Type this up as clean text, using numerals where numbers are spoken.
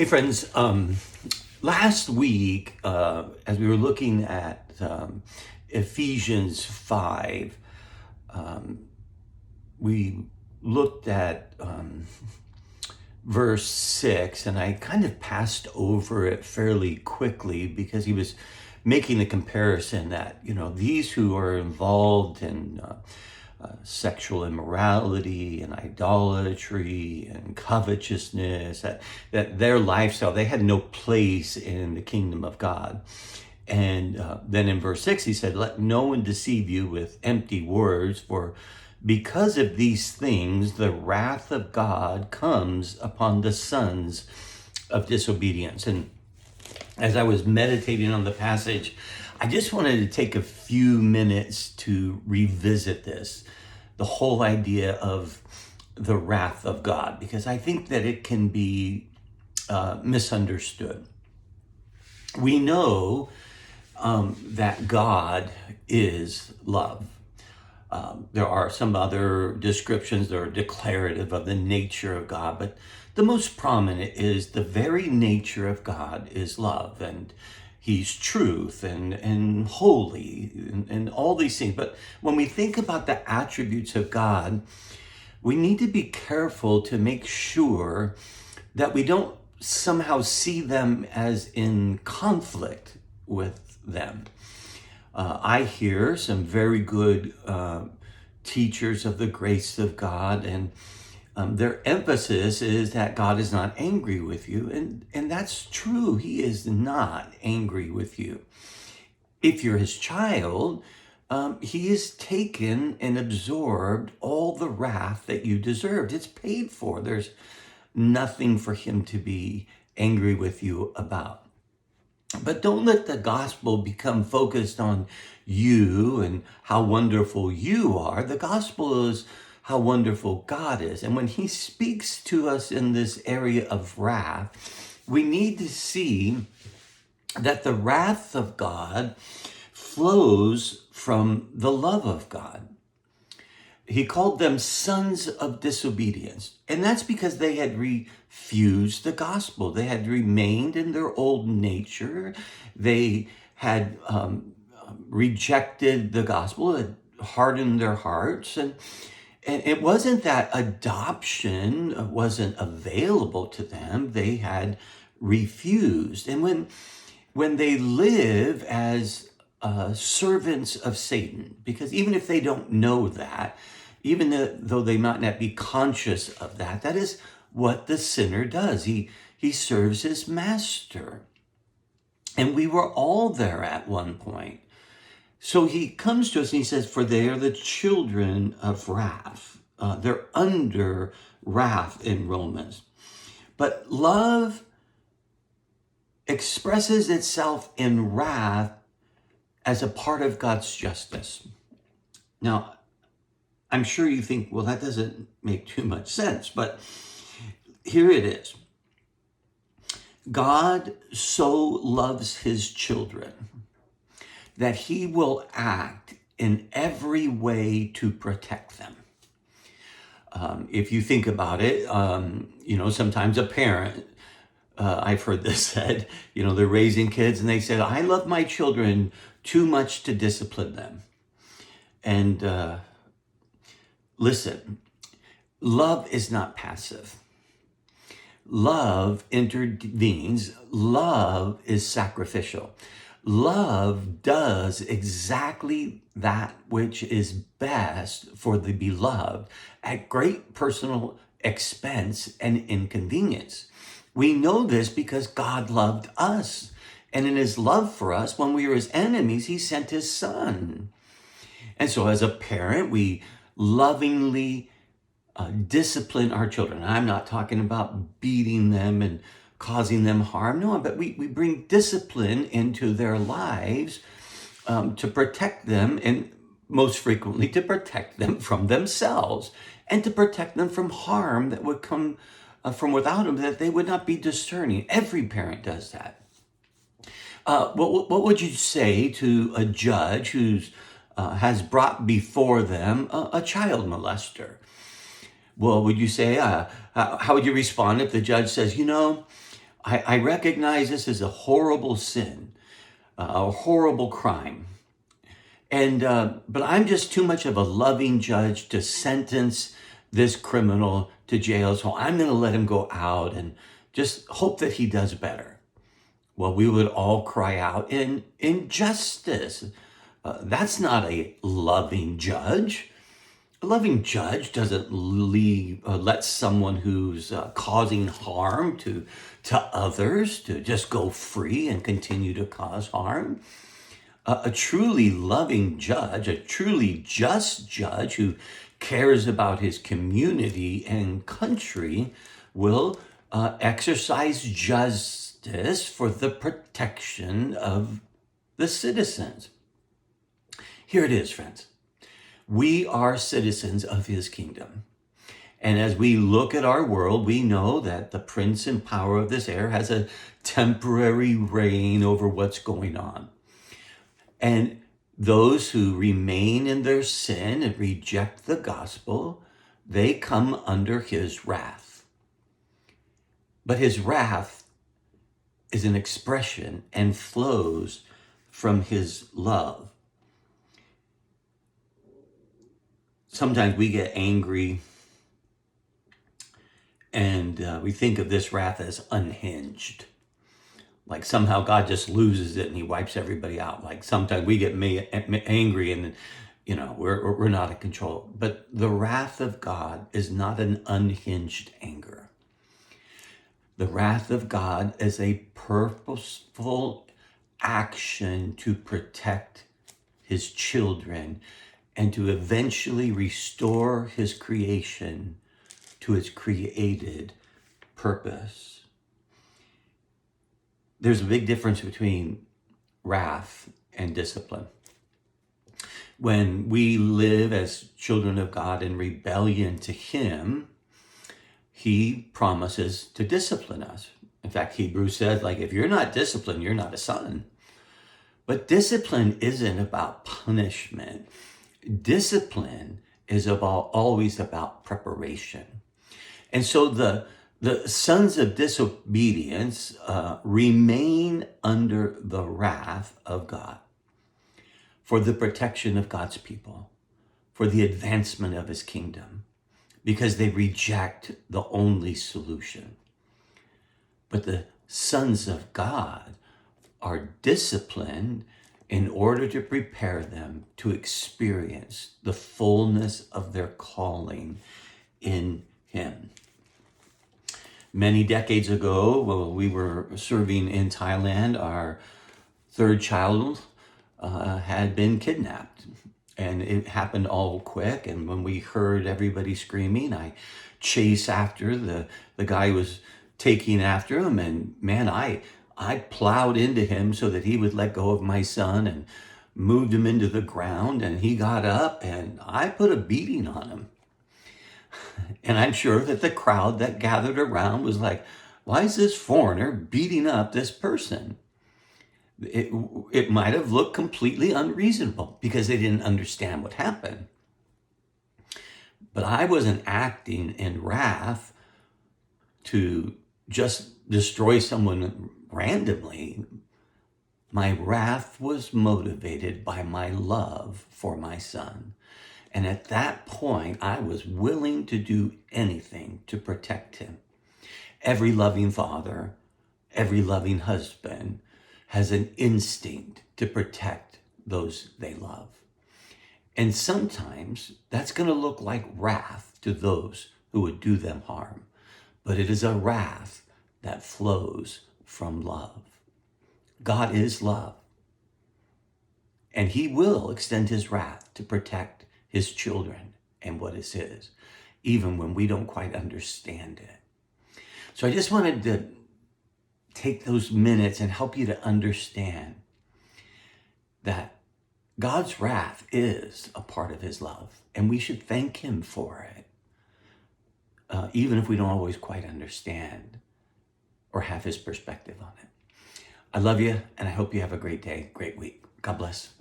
Hey friends, last week, as we were looking at Ephesians 5, we looked at verse 6, and I kind of passed over it fairly quickly because he was making the comparison that, these who are involved in sexual immorality and idolatry and covetousness, that their lifestyle, they had no place in the kingdom of God. And then in verse 6, he said, let no one deceive you with empty words, for because of these things, the wrath of God comes upon the sons of disobedience. And as I was meditating on the passage, I just wanted to take a few minutes to revisit this, the whole idea of the wrath of God, because I think that it can be misunderstood. We know that God is love. There are some other descriptions that are declarative of the nature of God, but the most prominent is the very nature of God is love, and he's truth and holy and all these things. But when we think about the attributes of God, we need to be careful to make sure that we don't somehow see them as in conflict with them. I hear some very good teachers of the grace of God, and their emphasis is that God is not angry with you. And that's true. He is not angry with you. If you're his child, he has taken and absorbed all the wrath that you deserved. It's paid for. There's nothing for him to be angry with you about. But don't let the gospel become focused on you and how wonderful you are. The gospel is how wonderful God is. And when he speaks to us in this area of wrath, we need to see that the wrath of God flows from the love of God. He called them sons of disobedience. And that's because they had refused the gospel. They had remained in their old nature. They had rejected the gospel, had hardened their hearts. And it wasn't that adoption wasn't available to them. They had refused. And when they live as servants of Satan, because even if they don't know that, even though they might not be conscious of that, that is what the sinner does. He serves his master. And we were all there at one point. So he comes to us and he says, for they are the children of wrath. They're under wrath in Romans. But love expresses itself in wrath as a part of God's justice. Now, I'm sure you think, well, that doesn't make too much sense, but here it is. God so loves his children that he will act in every way to protect them. If you think about it, sometimes a parent, I've heard this said, they're raising kids and they said, I love my children too much to discipline them. And listen, love is not passive. Love intervenes. Love is sacrificial. Love does exactly that which is best for the beloved at great personal expense and inconvenience. We know this because God loved us. And in his love for us, when we were his enemies, he sent his son. And so as a parent, we lovingly discipline our children. I'm not talking about beating them and causing them harm. No, but we bring discipline into their lives to protect them, and most frequently to protect them from themselves and to protect them from harm that would come from without them, that they would not be discerning. Every parent does that. What would you say to a judge who's has brought before them a child molester? Well, would you say, how would you respond if the judge says, I recognize this as a horrible sin, a horrible crime. And but I'm just too much of a loving judge to sentence this criminal to jail. So I'm going to let him go out and just hope that he does better. Well, we would all cry out in injustice. That's not a loving judge. A loving judge doesn't let someone who's causing harm to others to just go free and continue to cause harm. A truly loving judge, a truly just judge who cares about his community and country will exercise justice for the protection of the citizens. Here it is, friends. We are citizens of his kingdom. And as we look at our world, we know that the prince and power of this air has a temporary reign over what's going on. And those who remain in their sin and reject the gospel, they come under his wrath. But his wrath is an expression and flows from his love. Sometimes we get angry and we think of this wrath as unhinged. Like somehow God just loses it and he wipes everybody out. Like sometimes we get angry and, we're not in control. But the wrath of God is not an unhinged anger. The wrath of God is a purposeful action to protect his children and to eventually restore his creation to its created purpose. There's a big difference between wrath and discipline. When we live as children of God in rebellion to him, he promises to discipline us. In fact, Hebrews says, if you're not disciplined, you're not a son. But discipline isn't about punishment. Discipline is always about preparation. And so the sons of disobedience remain under the wrath of God for the protection of God's people, for the advancement of his kingdom, because they reject the only solution. But the sons of God are disciplined in order to prepare them to experience the fullness of their calling in him. Many decades ago, while we were serving in Thailand, our third child had been kidnapped. And it happened all quick. And when we heard everybody screaming, I chased after the guy who was taking after him. And man, I plowed into him so that he would let go of my son and moved him into the ground. And he got up and I put a beating on him. And I'm sure that the crowd that gathered around was like, why is this foreigner beating up this person? It might have looked completely unreasonable because they didn't understand what happened. But I wasn't acting in wrath to just destroy someone randomly. My wrath was motivated by my love for my son. And at that point, I was willing to do anything to protect him. Every loving father, every loving husband has an instinct to protect those they love. And sometimes that's going to look like wrath to those who would do them harm. But it is a wrath that flows from love. God is love. And he will extend his wrath to protect his children and what is his, even when we don't quite understand it. So I just wanted to take those minutes and help you to understand that God's wrath is a part of his love, and we should thank him for it, even if we don't always quite understand or have his perspective on it. I love you, and I hope you have a great day, great week. God bless.